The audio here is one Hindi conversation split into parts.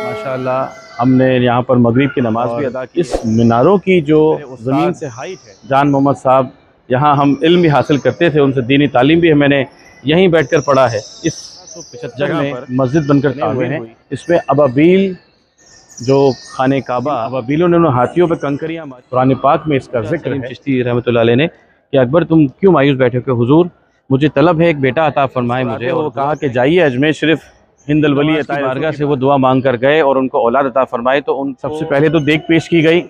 माशाअल्लाह हमने यहाँ पर मगरिब की नमाज भी अदा की। इस मीनारों की जो ज़मीन से हाइट है, जान मोहम्मद साहब यहाँ हम इल्म भी हासिल करते थे, उनसे दीनी तालीम भी मैंने यहीं बैठकर पढ़ा है। इस जगह में मस्जिद बनकर तामीर है। इसमें अबाबील जो खाने काबा, अबाबीलों ने हाथियों पर कंकरियाँ मारी। कुरान पाक में इसका जिक्र है चिश्ती रहमतुल्लाह अलैह ने कि अकबर तुम क्यों मायूस बैठे हो? हुजूर मुझे तलब है एक बेटा अता फरमाए मुझे। और कहा कि जाइए अजमेर शरीफ हिंदल वली अता बारगाह से वो दुआ मांग कर गए और उनको औलाद अता फरमाए। तो उन सबसे पहले तो देख पेश की गई।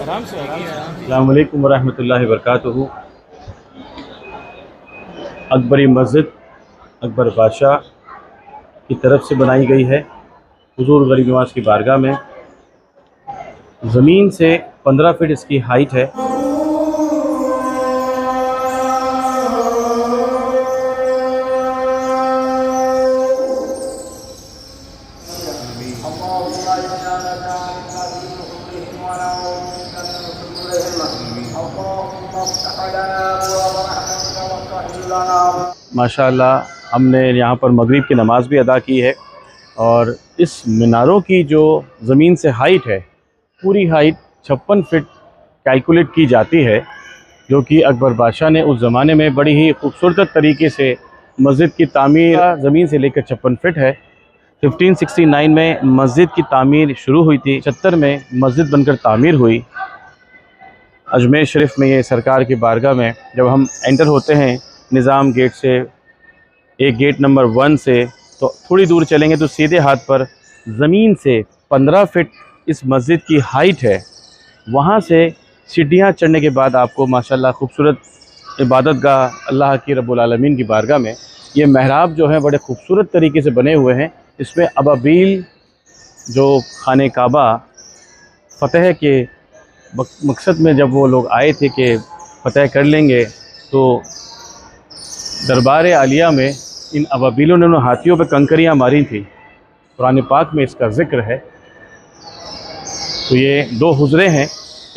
अस्सलामु अलैकुम व रहमतुल्लाहि व बरकातुहू। अकबरी मस्जिद अकबर बादशाह की तरफ से बनाई गई है हुजूर गरीब नवाज की बारगाह में। ज़मीन से 15 फीट इसकी हाइट है। माशाअल्लाह हमने यहाँ पर मगरिब की नमाज भी अदा की है। और इस मीनारों की जो ज़मीन से हाइट है, पूरी हाइट 56 फीट कैलकुलेट की जाती है, जो कि अकबर बादशाह ने उस ज़माने में बड़ी ही खूबसूरत तरीके से मस्जिद की तामीर ज़मीन से लेकर 56 फीट है। 1569 में मस्जिद की तामीर शुरू हुई थी, 76 में मस्जिद बनकर तामीर हुई। अजमेर शरीफ में ये सरकार की बारगाह में जब हम एंटर होते हैं निज़ाम गेट से, एक गेट नंबर 1 से, तो थोड़ी दूर चलेंगे तो सीधे हाथ पर ज़मीन से 15 फीट इस मस्जिद की हाइट है। वहाँ से सीढ़ियाँ चढ़ने के बाद आपको माशाल्लाह खूबसूरत इबादत गाह अल्लाह की रब्बुल आलमीन की बारगाह में ये महराब जो है बड़े खूबसूरत तरीके से बने हुए हैं। इसमें अबाबील जो खाने काबा फ़तह के मकसद में जब वो लोग आए थे कि फ़तह कर लेंगे, तो दरबार आलिया में इन अबाबीलों ने हाथियों पर कंकरियाँ मारी थी। कुरान पाक में इसका ज़िक्र है। तो ये 2 हुजरे हैं,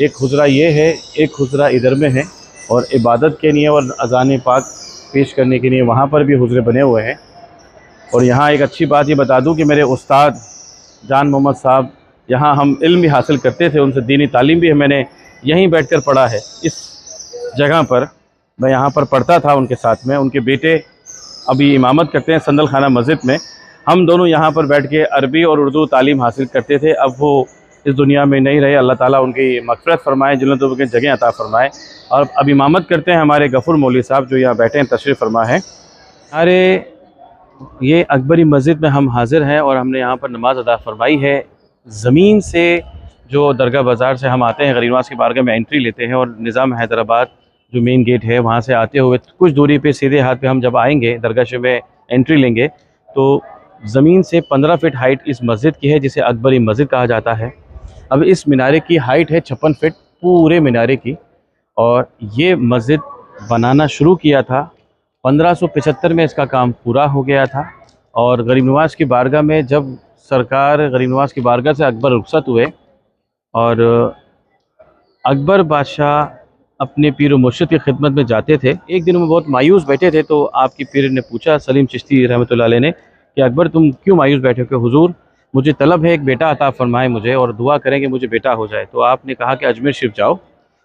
एक हुजरा ये है, एक हुजरा इधर में है, और इबादत के लिए और अज़ान पाक पेश करने के लिए वहाँ पर भी हुजरे बने हुए हैं। और यहाँ एक अच्छी बात ये बता दूँ कि मेरे उस्ताद जान मोहम्मद साहब यहाँ हम इल्म भी हासिल करते थे, उनसे दीनी तालीम भी मैंने यहीं बैठकर पढ़ा है। इस जगह पर मैं यहाँ पर पढ़ता था उनके साथ में। उनके बेटे अभी इमामत करते हैं संदल खाना मस्जिद में। हम दोनों यहाँ पर बैठ के अरबी और उर्दू तालीम हासिल करते थे। अब वो इस दुनिया में नहीं रहे, अल्लाह ताला उनकी मग़फ़िरत फ़रमाए, जन्नतों की जगह अता फ़रमाए। और अब इमामत करते हैं हमारे गफ़ूर मौलवी साहब जो यहाँ बैठे हैं, तशरीफ़ फरमा है। अरे ये अकबरी मस्जिद में हम हाज़िर हैं और हमने यहाँ पर नमाज अदा फ़रमाई है। ज़मीन से जो दरगाह बाज़ार से हम आते हैं, गरीब नवाज़ की बारगाह में एंट्री लेते हैं और निज़ाम हैदराबाद जो मेन गेट है वहाँ से आते हुए कुछ दूरी पे सीधे हाथ पे हम जब आएंगे दरगाह में एंट्री लेंगे, तो ज़मीन से 15 फीट हाइट इस मस्जिद की है, जिसे अकबरी मस्जिद कहा जाता है। अब इस मीनारे की हाइट है 56 फीट पूरे मीनारे की। और ये मस्जिद बनाना शुरू किया था 1575 में, इसका काम पूरा हो गया था। और गरीब नवाज़ की बारगाह में जब सरकार गरीब नवाज़ की बारगाह से अकबर रुखसत हुए और अकबर बादशाह अपने पीर मुर्शिद की खिदमत में जाते थे, एक दिन में बहुत मायूस बैठे थे। तो आपकी पीर ने पूछा, सलीम चिश्ती रहमतुल्लाह अलैह ने, कि अकबर तुम क्यों मायूस बैठे हो? हुजूर मुझे तलब है एक बेटा अता फरमाए मुझे और दुआ करें कि मुझे बेटा हो जाए। तो आपने कहा कि अजमेर शरीफ जाओ,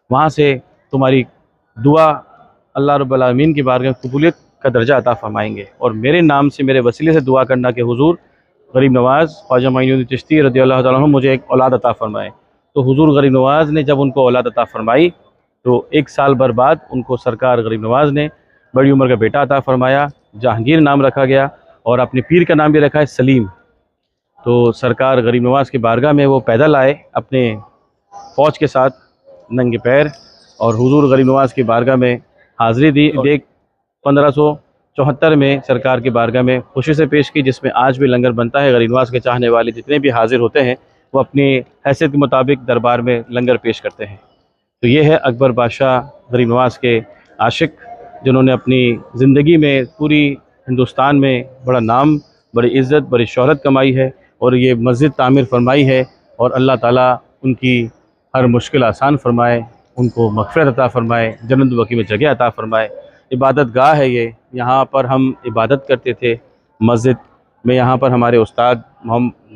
वहाँ से तुम्हारी दुआ अल्लाह रब्बुल आलमीन की बारगाह में कबूलियत का दर्जा अता फरमाएंगे, और मेरे नाम से मेरे वसीले से दुआ करना कि हुजूर गरीब नवाज़ ख्वाजा मोइनुद्दीन चिश्ती रज़ियल्लाहु तआला अन्हु मुझे एक औलाद अता फरमाए। तो हुजूर गरीब नवाज़ ने जब उनको औलाद अता फरमाई, तो 1 साल भर बाद उनको सरकार गरीब नवाज़ ने बड़ी उम्र का बेटा अता फरमाया। जहांगीर नाम रखा गया और अपने पीर का नाम भी रखा है सलीम। तो सरकार गरीब नवाज़ की बारगाह में वो पैदल आए अपने फ़ौज के साथ नंगे पैर, और हुजूर गरीब नवाज़ की बारगाह में हाज़िरी दी। देख 1574 में सरकार की बारगाह में खुशी से पेश की, जिसमें आज भी लंगर बनता है। गरीब नवाज़ के चाहने वाले जितने भी हाज़िर होते हैं वो अपनी हैसियत के मुताबिक दरबार में लंगर पेश करते हैं। तो ये है अकबर बादशाह गरीब नवाज़ के आशिक, जिन्होंने अपनी ज़िंदगी में पूरी हिंदुस्तान में बड़ा नाम, बड़ी इज़्ज़त, बड़ी शोहरत कमाई है और ये मस्जिद तामीर फरमाई है। और अल्लाह ताला उनकी हर मुश्किल आसान फरमाए। उनको मग़फ़िरत अता फ़रमाए, जन्नत बकी में जगह अता फ़रमाए। इबादत गाह है ये, यहाँ पर हम इबादत करते थे मस्जिद में। यहाँ पर हमारे उस्ताद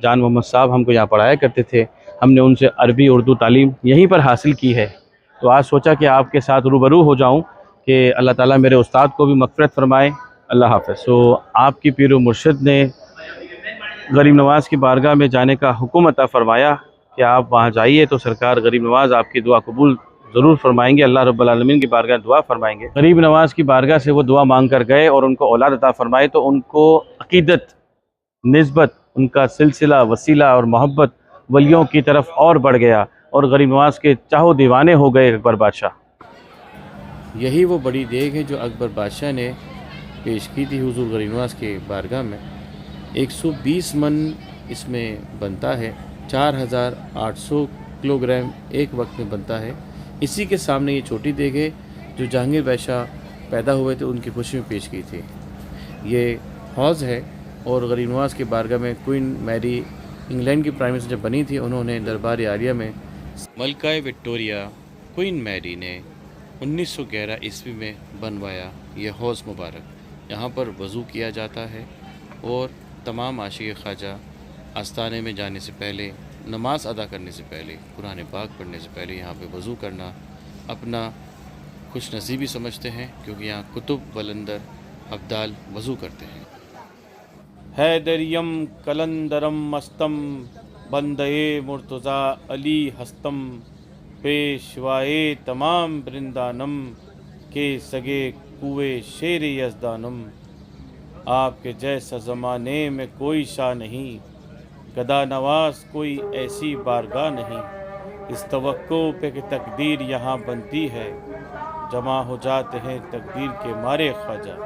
जान मोहम्मद साहब हमको यहाँ पढ़ाया करते थे। हमने उनसे अरबी उर्दू तालीम यहीं पर हासिल की है। तो आज सोचा कि आपके साथ रूबरू हो जाऊँ कि अल्लाह ताला मेरे उस्ताद को भी मग़फ़िरत फ़रमाए। अल्लाह हाफ़िज़। तो आपकी पीर व मुर्शिद ने गरीब नवाज़ की बारगाह में जाने का हुक्म अता फ़रमाया कि आप वहाँ जाइए, तो सरकार गरीब नवाज़ आपकी दुआ कबूल ज़रूर फ़रमाएंगे। अल्लाह रब्बुल आलमीन की बारगाह दुआ फ़रमाएंगे। गरीब नवाज़ की बारगाह से वो दुआ मांग कर गए और उनको औलाद अता फ़रमाए, तो उनको अक़ीदत, निस्बत, उनका सिलसिला, वसीला और मोहब्बत वलियों की तरफ और बढ़ गया और गरीब नवाज़ के चाहो दीवाने हो गए अकबर बादशाह। यही वो बड़ी देग है जो अकबर बादशाह ने पेश की थी हुज़ूर गरीब नवाज़ के बारगाह में। 120 मन इसमें बनता है, 4800 किलोग्राम एक वक्त में बनता है। इसी के सामने ये छोटी देग है जो जहांगीर बादशाह पैदा हुए थे उनकी खुशी में पेश की थी। ये हौज़ है और गरीब नवाज़ के बारगाह में क्वीन मैरी इंग्लैंड की प्राइम मिनिस्टर जब बनी थी, उन्होंने दरबार आलिया में मलका विक्टोरिया क्वीन मैरी ने 1911 ईस्वी में बनवाया यह हौज़ मुबारक। यहाँ पर वज़ू किया जाता है और तमाम आशिक़ ख्वाजा आस्ताने में जाने से पहले, नमाज़ अदा करने से पहले, कुरान पाक पढ़ने से पहले यहाँ पे वज़ू करना अपना खुश नसीबी समझते हैं, क्योंकि यहाँ कुतुब वलंदर अब्दाल वज़ू करते हैं। हैदरियम कलंदरम मस्तम बंदे मुर्तज़ा अली हस्तम पेशवाए तमाम बृंदानम के सगे कुए शेर यज़दानम। आपके जैसा ज़माने में कोई शाह नहीं, गदा नवाज कोई ऐसी बारगाह नहीं। इस तवक्को पे कि तकदीर यहाँ बनती है, जमा हो जाते हैं तकदीर के मारे ख्वाजा।